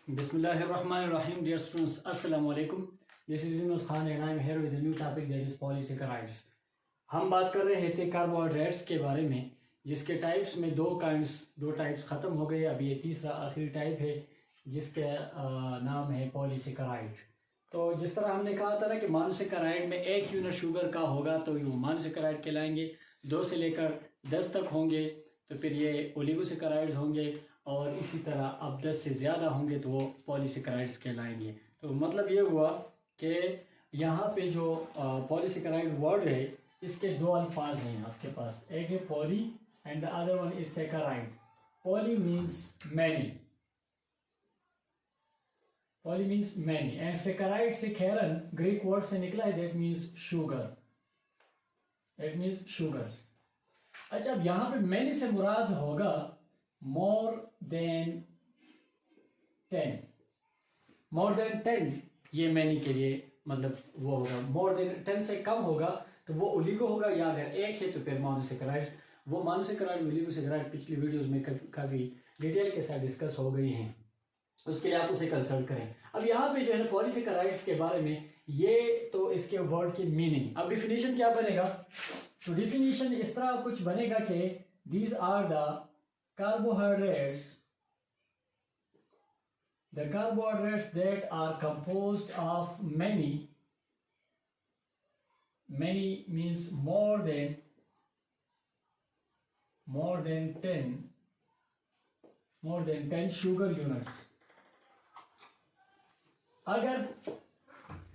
Bismillahirrahmanirrahim. Dear students, Assalamu alaikum. This is Yunus Khan and I am here with a new topic that is polysaccharides. हम बात कर रहे थे carbohydrates के बारे में, जिसके टाइप्स में दो टाइप्स ख़त्म हो गए. अभी ये तीसरा आखिरी टाइप है जिसका नाम है पॉलीसेकेराइड. तो जिस तरह हमने कहा था ना कि मोनोसेकेराइड में एक यूनिट शुगर का होगा तो वो मोनोसेकेराइड कहलाएंगे. 2 से लेकर 10 तक होंगे तो फिर ये ओलिगोसेकेराइड्स होंगे, और इसी तरह अब 10 से ज़्यादा होंगे तो वो पॉलीसेकेराइड्स कहलाएंगे. तो मतलब ये हुआ कि यहाँ पे जो पॉलीसेकेराइड वर्ड है इसके दो अल्फाज हैं आपके पास. एक है poly and the other one is saccharide. Poly means many, poly means many, and saccharide से खैरन ग्रीक वर्ड से निकला है, that means sugar, that means sugars. अच्छा, अब यहाँ पे मैनी से मुराद होगा मोर देन 10. मोर देन 10 ये मैनी के लिए मतलब वो होगा. मोर देन 10 से कम होगा तो वो ओलिगो होगा, या अगर एक है तो फिर मोनोसेकेराइड्स. वो मोनोसेकेराइड्स ओलिगोसेकेराइड पिछली वीडियोस में काफ़ी डिटेल के साथ डिस्कस हो गई हैं, उसके लिए आप उसे कंसल्ट करें. अब यहाँ पे जो है पॉलीसेकेराइड्स के बारे में ये तो इसके वर्ड की मीनिंग. अब डिफिनीशन क्या बनेगा? तो डिफिनीशन इस तरह कुछ बनेगा कि these are the carbohydrates that are composed of many means more than 10 sugar units. अगर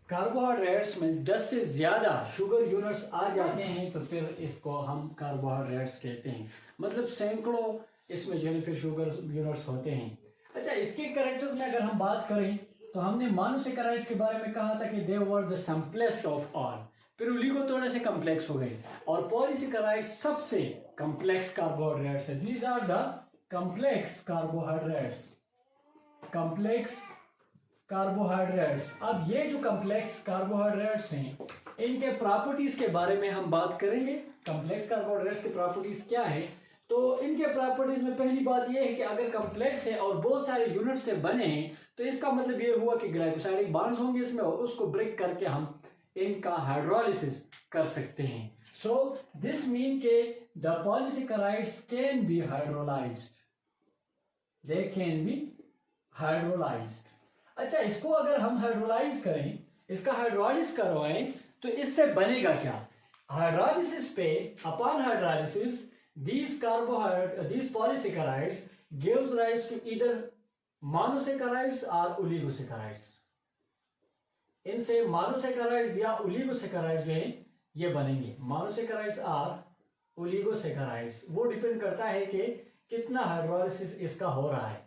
कार्बोहाइड्रेट्स में 10 से ज़्यादा शुगर यूनिट्स आ जाते हैं तो फिर इसको हम कार्बोहाइड्रेट्स कहते हैं. मतलब सैकड़ों इसमें जो है फिर शुगर यूनिट्स होते हैं. अच्छा, इसके कैरेक्टर्स में अगर हम बात करें तो हमने मोनोसेकेराइड्स के बारे में कहा था कि they were the simplest of all. फिर ओलिगो थोड़े से कम्प्लेक्स हो गए, और पॉलीसेकेराइड्स सबसे कम्प्लेक्स कार्बोहाइड्रेट्स है. These are the complex carbohydrates, complex carbohydrates. अब ये जो कम्प्लेक्स कार्बोहाइड्रेट्स हैं इनके प्रॉपर्टीज के बारे में हम बात करेंगे. कम्प्लेक्स कार्बोहाइड्रेट्स की प्रॉपर्टीज क्या है? तो इनके प्रॉपर्टीज में पहली बात यह है कि अगर कम्प्लेक्स है और बहुत सारे यूनिट से बने हैं तो इसका मतलब ये हुआ कि ग्लाइकोसाइडिक बॉन्ड्स होंगे इसमें, और उसको ब्रेक करके हम इनका हाइड्रोलिसिस कर सकते हैं. सो दिस मीन के the polysaccharides can be hydrolysed, they can be hydrolysed. अच्छा, इसको अगर हम हाइड्रोलाइज करें, इसका हाइड्रोलिस करवाएं तो इससे बनेगा क्या? हाइड्रोलिसिस पे, upon hydrolysis these polysaccharides gives rise to either monosaccharides or oligosaccharides. इनसे मोनोसेकेराइड्स या ओलिगोसेकेराइड्स जो है ये बनेंगे. मोनोसेकेराइड्स और ओलिगोसेकेराइड्स वो डिपेंड करता है कि कितना हाइड्रोलिसिस इसका हो रहा है.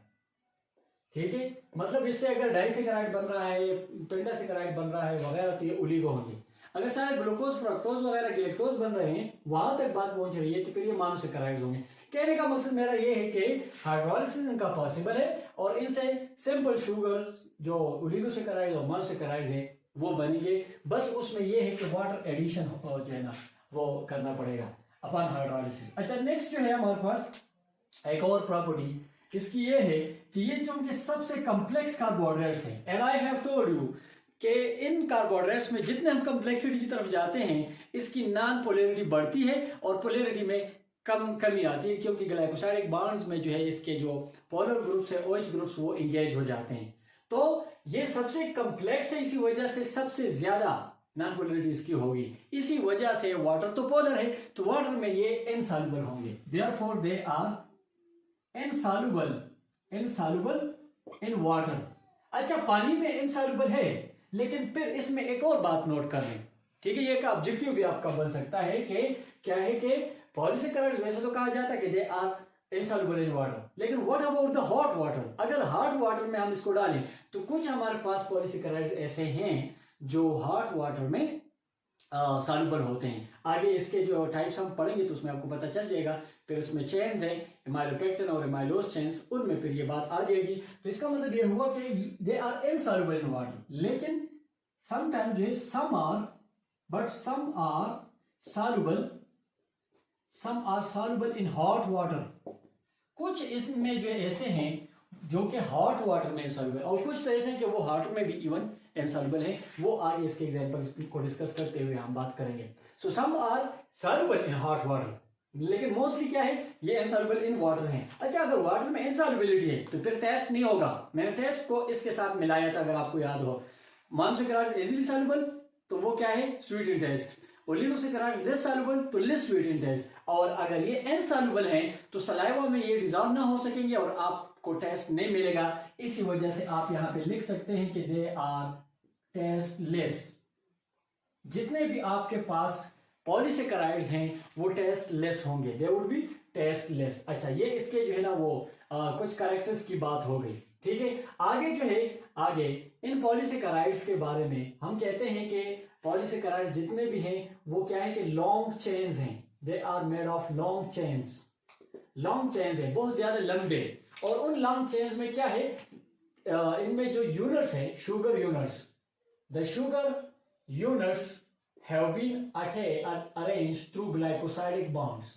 ठीक है, मतलब इससे अगर डाइसेकेराइड बन रहा है, पेंटासेकेराइड बन रहा है वगैरह तो ये ओलिगो होंगे. अगर सारे ग्लूकोज, फ्रक्टोज वगैरह गैलेक्टोज बन रहे हैं, वहां तक बात पहुंच रही है तो फिर ये मोनोसेकेराइड्स होंगे. कहने का मकसद मेरा ये है कि हाइड्रोलिसिस इनका पॉसिबल है और इनसे सिंपल शुगर जो ओलिगोसेकेराइड और मोनोसेकेराइड्स हैं वो बनेंगे. बस उसमें ये है कि वाटर एडिशन जो है ना वो करना पड़ेगा अपॉन हाइड्रोलिसिस. अच्छा, नेक्स्ट जो है हमारे पास एक और प्रॉपर्टी इसकी ये है कि ये जो उनके सबसे कम्प्लेक्स कार्बोहाइड्रेट्स हैं, and I have told you कि इन कार्बोहाइड्रेट्स में जितने हम कम्प्लेक्सिटी की तरफ जाते हैं इसकी नॉन पोलैरिटी बढ़ती है और पोलैरिटी में कमी आती है, क्योंकि ग्लाइकोसाइडिक बॉन्ड्स में जो है इसके जो पोलर ग्रुप्स है, OH ग्रुप्स, वो इंगेज हो जाते हैं. तो ये सबसे कम्प्लेक्स है, इसी वजह से सबसे ज्यादा नॉन पोलैरिटी इसकी होगी. इसी वजह से वाटर तो पोलर है तो वाटर में ये इनसॉल्युबल होंगे. Therefore they are insoluble in water. अच्छा, पानी में इनसॉल्युबल है, लेकिन फिर इसमें एक और बात नोट कर लें. ठीक है, ये एक ऑब्जेक्टिव भी आपका बन सकता है कि क्या है कि पॉलीसेकेराइड्स वैसे तो कहा जाता है कि they are insoluble in water, लेकिन what about the hot water? अगर हॉट वाटर में हम इसको डालें तो कुछ हमारे पास पॉलीसेकेराइड्स ऐसे हैं जो हॉट वाटर में सॉल्युबल होते हैं. आगे इसके जो टाइप्स हम पढ़ेंगे तो उसमें आपको पता चल जाएगा. फिर इसमें चेन्स है, एमाइलोपेक्टिन और एमाइलोज चेन्स, उनमें फिर ये बात आ जाएगी. तो इसका मतलब ये हुआ कि they are insoluble in water, लेकिन समटाइम जो है some are soluble in hot water. कुछ इसमें जो ऐसे हैं जो कि हॉट वाटर में इनसॉल्युबल, और कुछ तो ऐसे हैं कि वो वाटर में भी इवन इनसॉल्युबल है, वो आगे इसके एग्जांपल्स को डिस्कस करते हुए हम बात करेंगे। So some are soluble in hot water, लेकिन मोस्टली क्या है, ये इनसॉल्युबल इन वाटर है। अच्छा, अगर वाटर में इनसॉल्युबिलिटी है तो फिर टेस्ट नहीं होगा। मैंने टेस्ट को इसके साथ मिलाया था, अगर आपको याद हो। मोनोसैकेराइड्स इजीली सॉल्युबल, तो वो क्या है, sweet in taste. Oligosaccharides less soluble, तो लेस स्वीट इन टेस्ट। और अगर ये इनसॉल्युबल है तो सलाइवा में ये डिजॉल्व ना हो सकेंगे और आपको टेस्ट नहीं मिलेगा। इसी वजह से आप यहां पे लिख सकते हैं कि दे आर टेस्टलेस। जितने भी आपके पास पॉलीसेकेराइड्स हैं वो टेस्टलेस होंगे, दे वुड बी टेस्टलेस। अच्छा, ये इसके जो है ना वो कुछ कैरेक्टर्स की बात हो गई। ठीक है, आगे जो है, आगे इन पॉलीसेकेराइड्स के बारे में हम कहते हैं कि पॉलीसेकेराइड जितने भी हैं वो क्या है कि लॉन्ग चेन्स हैं, they are made of long chains. Long chains हैं, बहुत ज्यादा लंबे। और उन लॉन्ग चेन्स में क्या है, इनमें जो यूनर्स हैं, sugar units, the sugar units have been arranged through glycosidic bonds.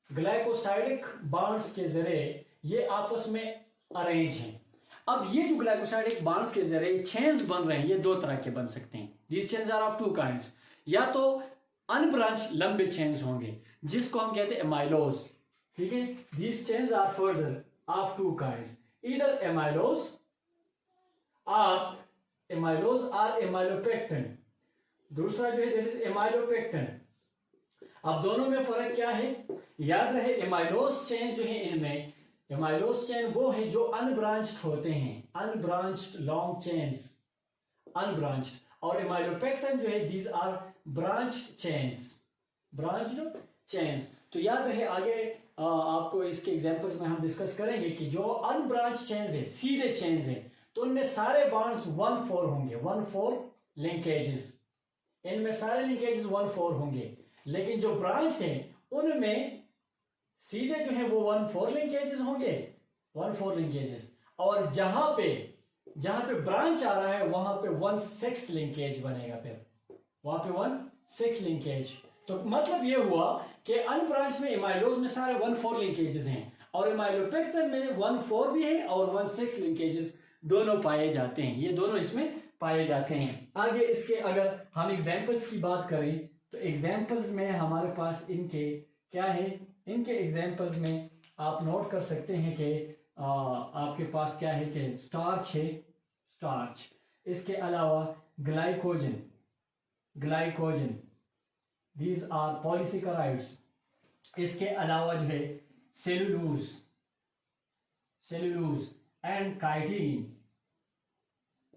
Glycosidic bonds के जरिए ये आपस में अरेंज हैं। अब ये जो ग्लाइकोसाइडिक बॉन्ड्स के जरिए चेन्स बन रहे हैं, ये दो तरह के बन सकते हैं। These chains are of two kinds. या तो अनब्रांच लंबे चेन्स होंगे जिसको हम कहते हैं एमाइलोज। ठीक है, These chains are further of two kinds, either amylose or amylopectin। दूसरा जो है दैट इज एमाइलोपेक्टिन। अब दोनों में फर्क क्या है, याद रहे एमाइलोज चेन जो है, इनमें एमाइलोज चेन वो है जो अनब्रांच्ड होते हैं, अनब्रांच्ड लॉन्ग चेन्स, अनब्रांच्ड। और एमाइलोपेक्टिन जो है these are branched chains, branched chains. तो याद रहे, आगे आपको इसके एग्जांपल्स में हम डिस्कस करेंगे कि जो अनब्रांच्ड चेन्स है, सीधे चेन्स है, तो उनमें सारे बॉन्ड्स 1,4 होंगे, 1,4 लिंकेजेस। इनमें सारे लिंकेजेस 1,4 होंगे। लेकिन जो ब्रांच हैं उनमें सीधे जो है वो 1,4 लिंकेजेस होंगे, 1,4 लिंकेजेस। और जहां पे ब्रांच आ रहा है वहां पे 1,6 लिंकेज बनेगा, फिर वहां पे 1,6 लिंकेज। तो मतलब ये हुआ कि अनब्रांच में एमाइलोज में सारे 1,4 लिंकेजेस हैं और एमाइलोपेक्टिन में 1,4 भी है और 1,6 लिंकेजेस दोनों पाए जाते हैं। ये दोनों इसमें पाए जाते हैं। आगे इसके अगर हम एग्जाम्पल्स की बात करें तो एग्जाम्पल्स में हमारे पास इनके क्या है, इनके एग्जाम्पल्स में आप नोट कर सकते हैं कि आपके पास क्या है कि स्टार्च है, स्टार्च। इसके अलावा glycogen, glycogen, these are polysaccharides. इसके अलावा जो है cellulose, cellulose and chitin,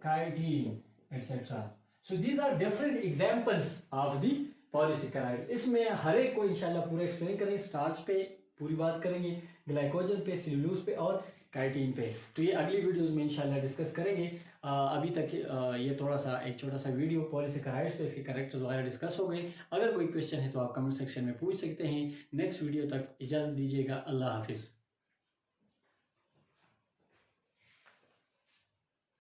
chitin, etc. So these are different examples of the polysaccharide। इसमें हर एक को इंशाल्लाह पूरा एक्सप्लेन करेंगे। स्टार्च पे पूरी बात करेंगे, ग्लाइकोजन पे, सेलुलोज पे और काइटिन पे। तो ये अगली वीडियोस में इंशाल्लाह डिस्कस करेंगे। अभी तक ये थोड़ा सा एक छोटा सा वीडियो पॉलीसेकेराइड्स पे, इसके कैरेक्टर्स वगैरह डिस्कस हो गए। अगर कोई क्वेश्चन है तो आप कमेंट सेक्शन में पूछ सकते हैं। नेक्स्ट वीडियो तक इजाज़त दीजिएगा। अल्लाह हाफिज़।